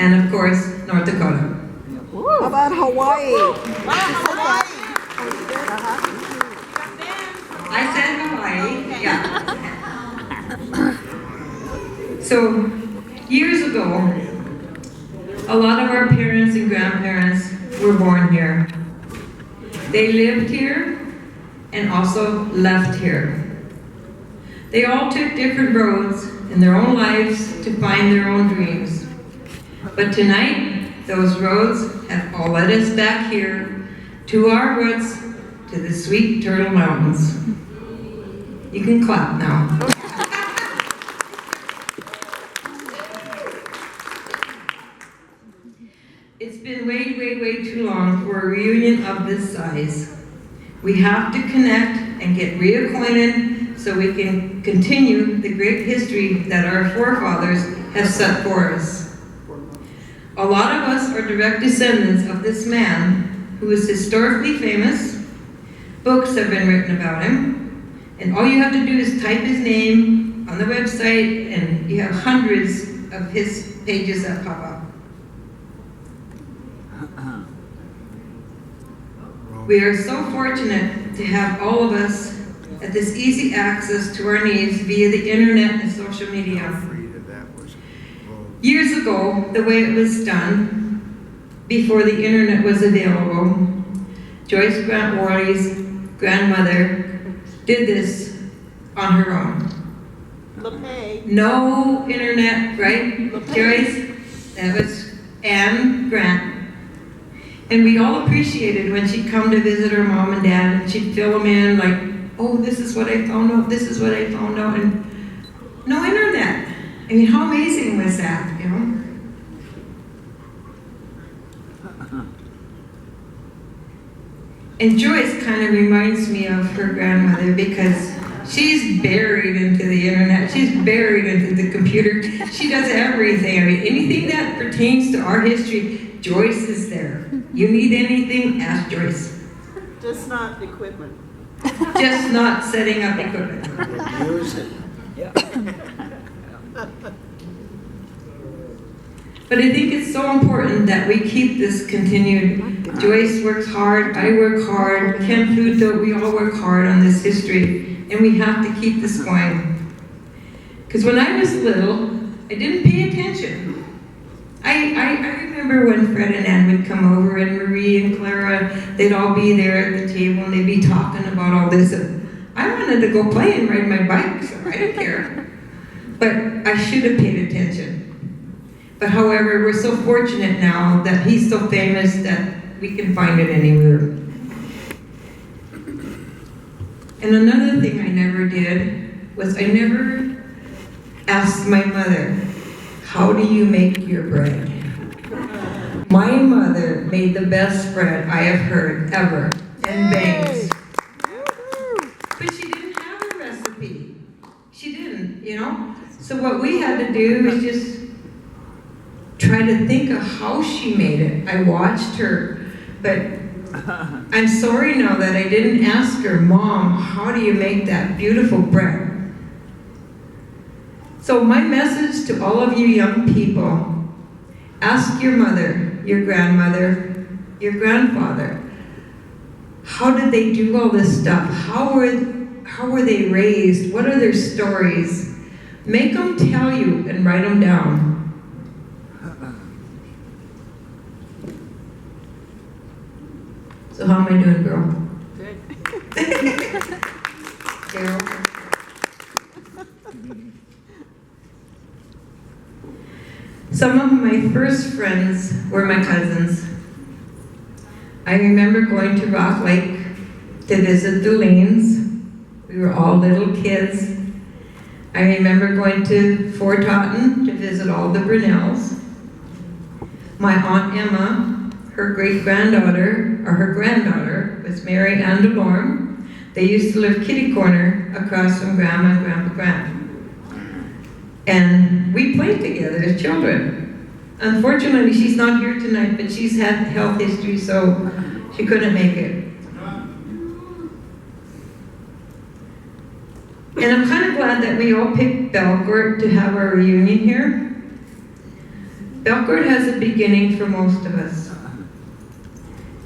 and of course, North Dakota. How about Hawaii? I said Hawaii, yeah. So, years ago, a lot of our parents and grandparents were born here. They lived here and also left here. They all took different roads in their own lives to find their own dreams. But tonight, those roads have all led us back here to our roots, to the sweet Turtle Mountains. You can clap now. It's been way, way, way too long for a reunion of this size. We have to connect and get reacquainted so we can continue the great history that our forefathers have set for us. A lot of us are direct descendants of this man who is historically famous. Books have been written about him. And all you have to do is type his name on the website and you have hundreds of his pages that pop up. We are so fortunate to have all of us at this easy access to our needs via the internet and social media. Years ago, the way it was done, before the internet was available, Joyce Grant Worley's grandmother did this on her own. No internet, right, Joyce? That was Anne Grant. And we all appreciated when she'd come to visit her mom and dad, and she'd fill them in like, oh, this is what I found out, this is what I found out, and no internet. I mean, how amazing was that, you know? And Joyce kind of reminds me of her grandmother because she's buried into the internet. She's buried into the computer. She does everything. I mean, anything that pertains to our history, Joyce is there. You need anything, ask Joyce. Just not equipment. Just not setting up equipment. Use it. Yeah. But I think it's so important that we keep this continued. Joyce works hard, I work hard, Ken Pluto, we all work hard on this history, and we have to keep this going. Because when I was little, I didn't pay attention. I remember when Fred and Ann would come over, and Marie and Clara, they'd all be there at the table, and they'd be talking about all this. And I wanted to go play and ride my bike, so I didn't care. But I should have paid attention. But however, we're so fortunate now that he's so famous that we can find it anywhere. And another thing I never did was I never asked my mother, how do you make your bread? My mother made the best bread I have heard ever, and bakes. But she didn't have a recipe. She didn't, you know? So what we had to do was just try to think of how she made it. I watched her, but I'm sorry now that I didn't ask her, Mom, how do you make that beautiful bread? So my message to all of you young people, ask your mother, your grandmother, your grandfather, how did they do all this stuff? How were they raised? What are their stories? Make them tell you and write them down. So how am I doing, girl? Good. Carol? Some of my first friends were my cousins. I remember going to Rock Lake to visit the Lanes. We were all little kids. I remember going to Fort Totten to visit all the Brunels. My Aunt Emma, her great-granddaughter, or her granddaughter, was Mary Ann DeLorme. They used to live kitty corner across from Grandma and Grandpa Grant. And we played together as children. Unfortunately, she's not here tonight, but she's had health history, so she couldn't make it. And I'm kind of glad that we all picked Belcourt to have our reunion here. Belcourt has a beginning for most of us.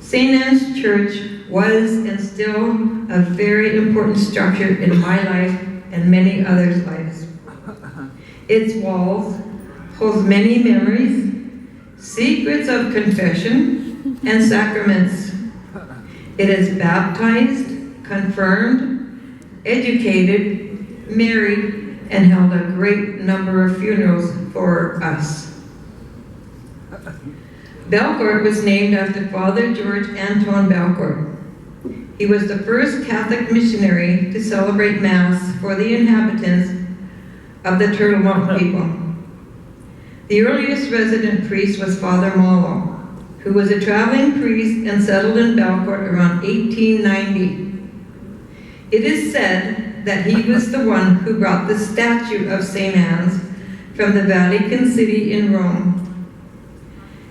St. Anne's Church was and still a very important structure in my life and many others' lives. Its walls hold many memories, secrets of confession, and sacraments. It has baptized, confirmed, educated, married, and held a great number of funerals for us. Belcourt was named after Father George Antoine Belcourt. He was the first Catholic missionary to celebrate Mass for the inhabitants of the Turtle Mountain people. The earliest resident priest was Father Mallow, who was a traveling priest and settled in Belcourt around 1890. It is said that he was the one who brought the statue of St. Anne's from the Vatican City in Rome.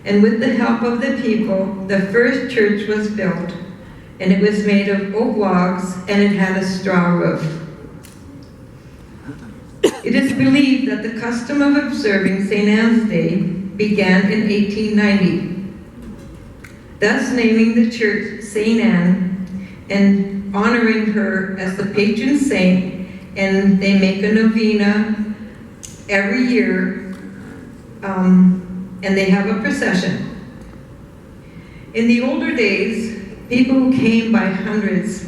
And with the help of the people, the first church was built, and it was made of oak logs, and it had a straw roof. It is believed that the custom of observing St. Anne's Day began in 1890, thus naming the church St. Anne and honoring her as the patron saint, and they make a novena every year, and they have a procession. In the older days, people who came by hundreds,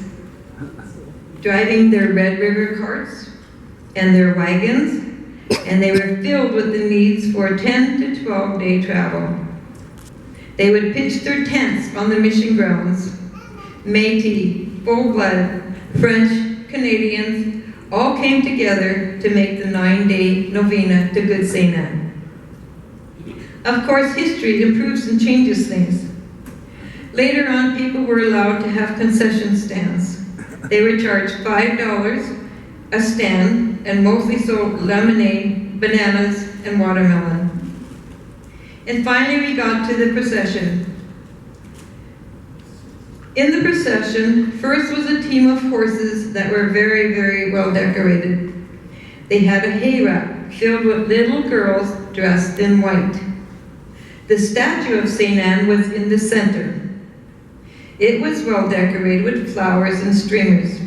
driving their Red River carts and their wagons, and they were filled with the needs for a 10 to 12 day travel. They would pitch their tents on the mission grounds. Métis, full-blood, French, Canadians, all came together to make the 9-day novena to Good St. Anne. Of course, history improves and changes things. Later on, people were allowed to have concession stands. They were charged $5 a stand and mostly sold lemonade, bananas, and watermelon. And finally, we got to the procession. In the procession, first was a team of horses that were very, very well decorated. They had a hay rack filled with little girls dressed in white. The statue of St. Anne was in the center. It was well decorated with flowers and streamers.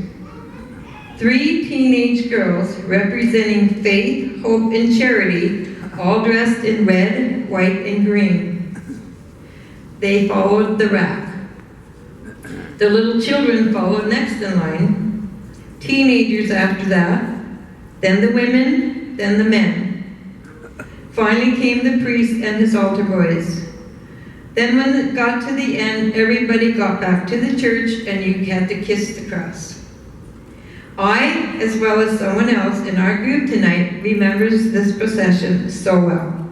3 teenage girls representing faith, hope, and charity, all dressed in red, white, and green. They followed the rack. The little children followed next in line, teenagers after that, then the women, then the men. Finally came the priest and his altar boys. Then when it got to the end, everybody got back to the church and you had to kiss the cross. I, as well as someone else in our group tonight, remembers this procession so well.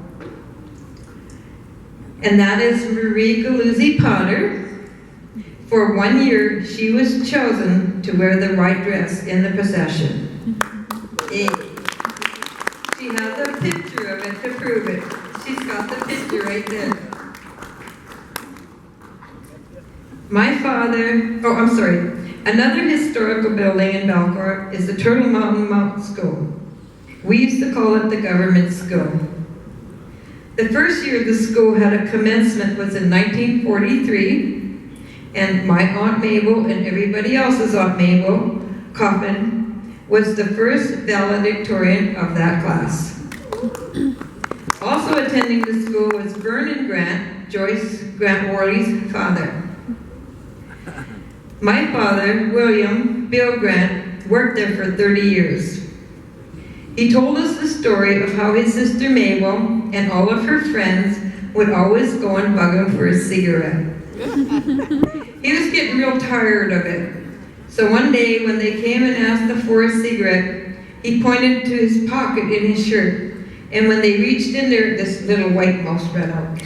And that is Marie Galuzzi Potter. For 1 year, she was chosen to wear the white dress in the procession. She has a picture of it to prove it. She's got the picture right there. My father, another historical building in Belcourt is the Turtle Mountain School. We used to call it the government school. The first year the school had a commencement was in 1943, and my Aunt Mabel and everybody else's Aunt Mabel Coffin was the first valedictorian of that class. Also attending the school was Vernon Grant, Joyce Grant Worley's father. My father, William Bill Grant, worked there for 30 years. He told us the story of how his sister Mabel and all of her friends would always go and bug him for a cigarette. He was getting real tired of it. So one day when they came and asked him for a cigarette, he pointed to his pocket in his shirt. And when they reached in there, this little white mouse ran out.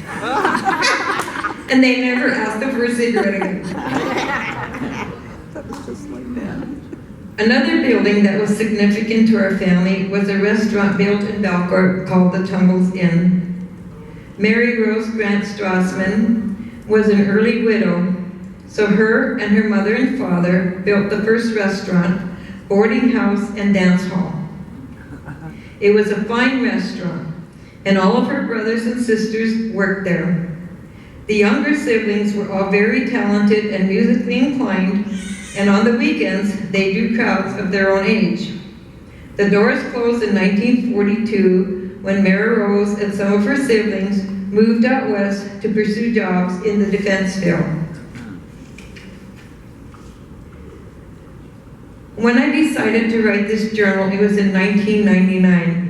And they never asked him for a cigarette again. Another building that was significant to our family was a restaurant built in Belcourt called the Tumbles Inn. Mary Rose Grant Strassman was an early widow, so her and her mother and father built the first restaurant, boarding house, and dance hall. It was a fine restaurant. and all of her brothers and sisters worked there. The younger siblings were all very talented and musically inclined, and on the weekends, they drew crowds of their own age. The doors closed in 1942 when Mary Rose and some of her siblings moved out west to pursue jobs in the defense field. When I decided to write this journal, it was in 1999.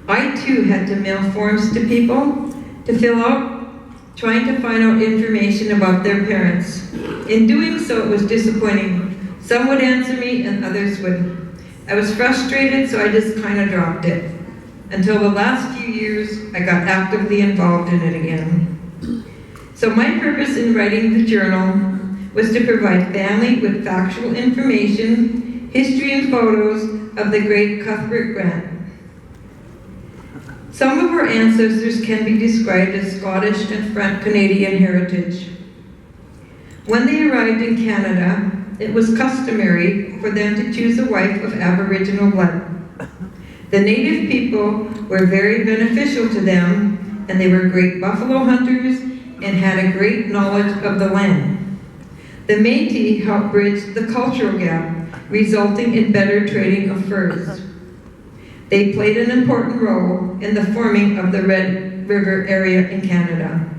I too had to mail forms to people to fill out, trying to find out information about their parents. In doing so, it was disappointing. Some would answer me and others wouldn't. I was frustrated, so I just kind of dropped it. Until the last few years, I got actively involved in it again. So my purpose in writing the journal was to provide family with factual information, history and photos of the great Cuthbert Grant. Some of our ancestors can be described as Scottish and French Canadian heritage. When they arrived in Canada, it was customary for them to choose a wife of Aboriginal blood. The native people were very beneficial to them, and they were great buffalo hunters and had a great knowledge of the land. The Métis helped bridge the cultural gap, resulting in better trading of furs. They played an important role in the forming of the Red River area in Canada.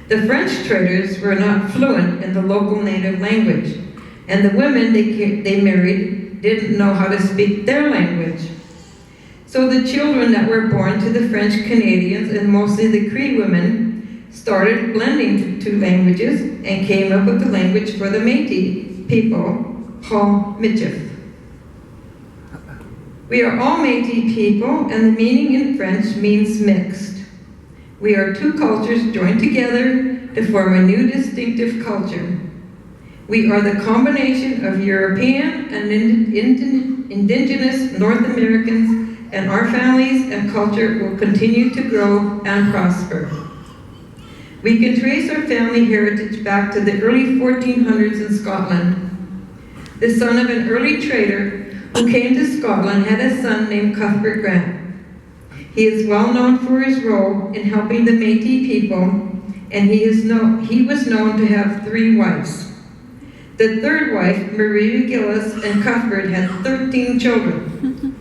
The French traders were not fluent in the local native language, and the women they married didn't know how to speak their language. So the children that were born to the French Canadians, and mostly the Cree women, started blending the two languages and came up with the language for the Métis people, called Michif. We are all Métis people, and the meaning in French means mixed. We are two cultures joined together to form a new distinctive culture. We are the combination of European and indigenous North Americans, and our families and culture will continue to grow and prosper. We can trace our family heritage back to the early 1400s in Scotland. The son of an early trader who came to Scotland had a son named Cuthbert Grant. He is well known for his role in helping the Métis people, and he was known to have 3 wives. The third wife, Marie Gillis, and Cuthbert had 13 children.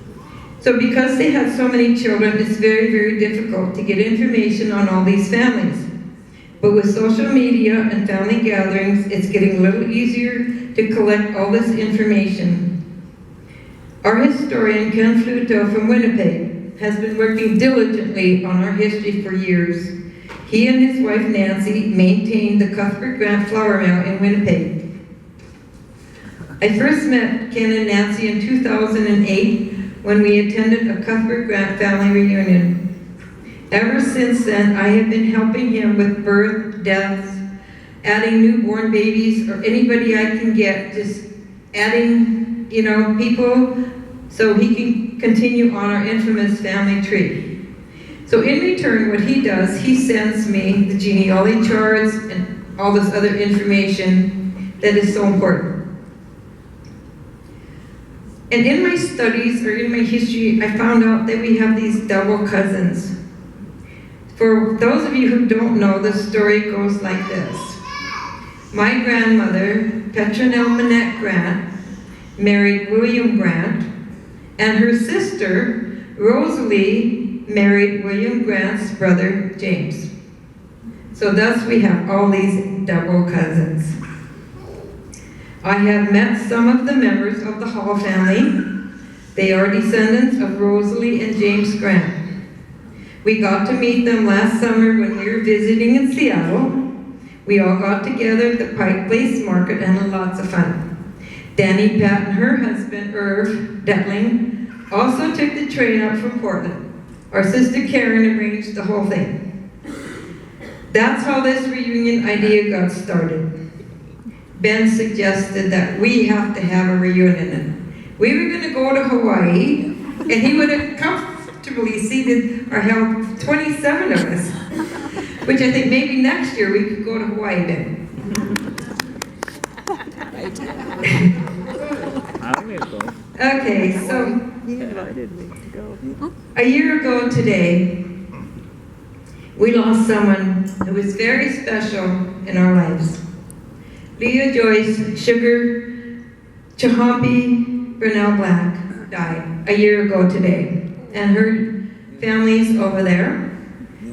So because they had so many children, it's very, very difficult to get information on all these families. But with social media and family gatherings, it's getting a little easier to collect all this information. Our historian, Ken Fluto from Winnipeg, has been working diligently on our history for years. He and his wife Nancy maintained the Cuthbert Grant flour mill in Winnipeg. I first met Ken and Nancy in 2008 when we attended a Cuthbert Grant family reunion. Ever since then, I have been helping him with birth, deaths, adding newborn babies, or anybody I can get, just adding, people so he can continue on our infamous family tree. So in return, what he does, he sends me the genealogy charts and all this other information that is so important. And in my studies, or in my history, I found out that we have these double cousins. For those of you who don't know, the story goes like this. My grandmother, Petronelle Manette Grant, married William Grant, and her sister, Rosalie, married William Grant's brother, James. So thus we have all these double cousins. I have met some of the members of the Hall family. They are descendants of Rosalie and James Grant. We got to meet them last summer when we were visiting in Seattle. We all got together at the Pike Place Market and had lots of fun. Danny Pat and her husband, Irv Detling, also took the train up from Portland. Our sister Karen arranged the whole thing. That's how this reunion idea got started. Ben suggested that we have to have a reunion. We were going to go to Hawaii, and he would have comfortably seated or held 27 of us, which I think maybe next year we could go to Hawaii, Ben. Okay, so He invited me to go. A year ago today, we lost someone who was very special in our lives. Leah Joyce Sugar Chahampi Burnell Black died a year ago today. And her family's over there.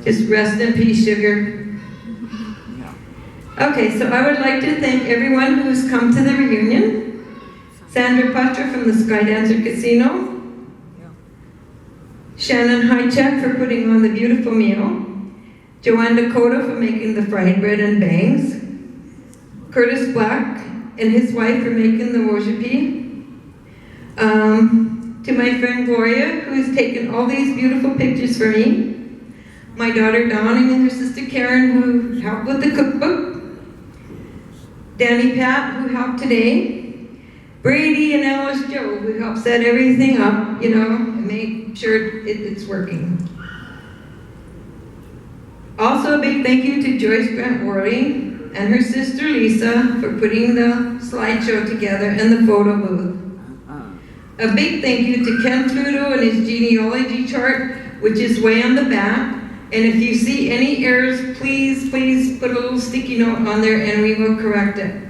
Just rest in peace, Sugar. Okay, so I would like to thank everyone who's come to the reunion. Sandra Putcher from the Skydancer Casino. Shannon Hychek for putting on the beautiful meal. Joanne Dakota for making the fried bread and bangs. Curtis Black and his wife for making the wojapi. To my friend Gloria, who has taken all these beautiful pictures for me. My daughter Dawn and her sister Karen, who helped with the cookbook. Danny Pat, who helped today. Brady and Alice Joe, who helped set everything up, and make sure it's working. Also a big thank you to Joyce Grant Worley and her sister Lisa for putting the slideshow together and the photo booth. A big thank you to Ken Pluto and his genealogy chart, which is way on the back. And if you see any errors, please put a little sticky note on there and we will correct it.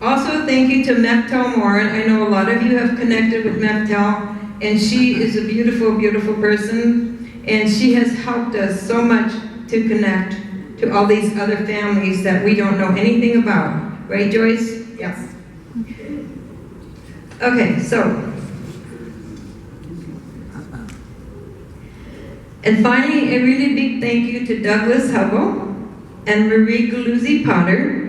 Also, thank you to Meftel Morin. I know a lot of you have connected with Meftel, and she is a beautiful, beautiful person. And she has helped us so much to connect to all these other families that we don't know anything about. Right, Joyce? Yes. Okay, so. And finally, a really big thank you to Douglas Hubble and Marie Galuzzi Potter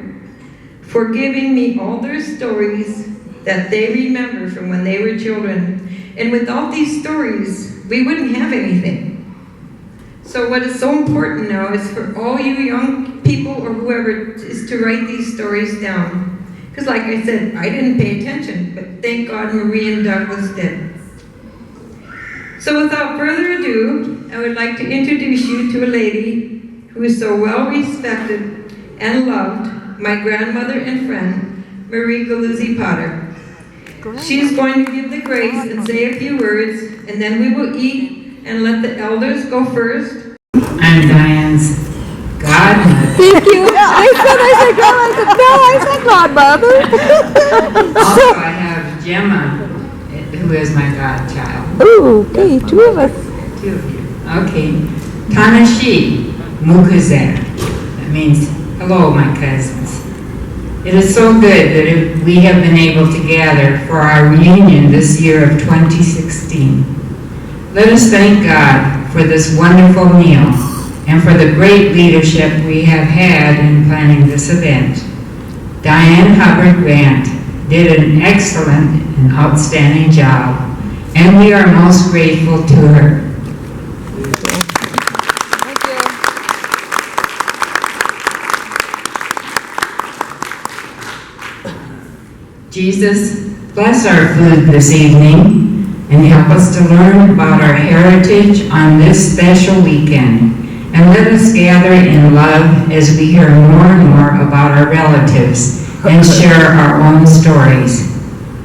for giving me all their stories that they remember from when they were children. And without these stories, we wouldn't have anything. So what is so important now is for all you young people or whoever is to write these stories down. Because like I said, I didn't pay attention, but thank God Marie and Douglas did. So without further ado, I would like to introduce you to a lady who is so well respected and loved, my grandmother and friend, Marie Galuzzi Potter. She is going to give the grace and say a few words, and then we will eat and let the elders go first. I'm Diane's godmother. Thank you. I said godmother. Also, I have Gemma, who is my godchild. Ooh, okay, two of us. Two of you. Okay. Tanashi Mukazer. That means, hello, my cousins. It is so good that we have been able to gather for our reunion this year of 2016. Let us thank God for this wonderful meal and for the great leadership we have had in planning this event. Diane Hubbard Grant did an excellent and outstanding job, and we are most grateful to her. Jesus, bless our food this evening and help us to learn about our heritage on this special weekend. And let us gather in love as we hear more and more about our relatives and share our own stories.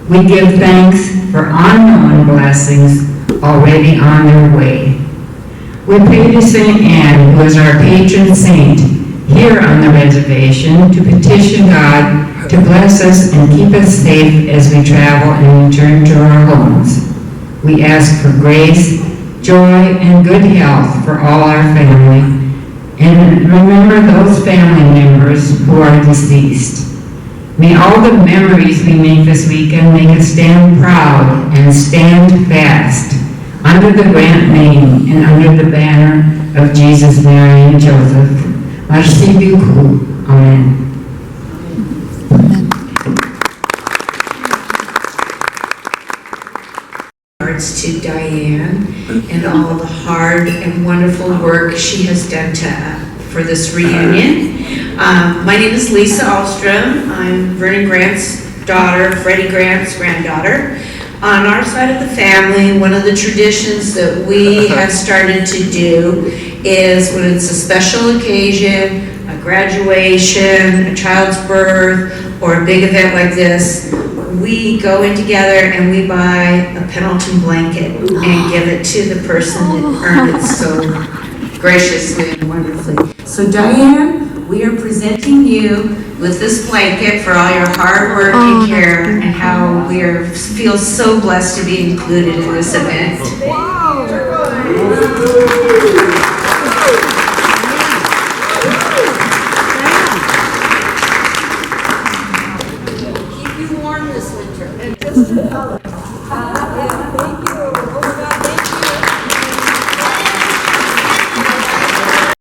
We give thanks for unknown blessings already on their way. We pray to St. Anne, who is our patron saint, here on the reservation to petition God to bless us and keep us safe as we travel and return to our homes. We ask for grace, joy, and good health for all our family. And remember those family members who are deceased. May all the memories we make this weekend make us stand proud and stand fast under the Grant name and under the banner of Jesus, Mary, and Joseph. Merci beaucoup. Amen. To Diane and all the hard and wonderful work she has done for this reunion. My name is Lisa Ahlstrom. I'm Vernon Grant's daughter, Freddie Grant's granddaughter. On our side of the family, one of the traditions that we have started to do is when it's a special occasion, a graduation, a child's birth, or a big event like this, we go in together and we buy a Pendleton blanket and give it to the person that earned it so graciously and wonderfully. So Diane, we are presenting you with this blanket for all your hard work and care and how we feel so blessed to be included in this event. Keep you warm this winter.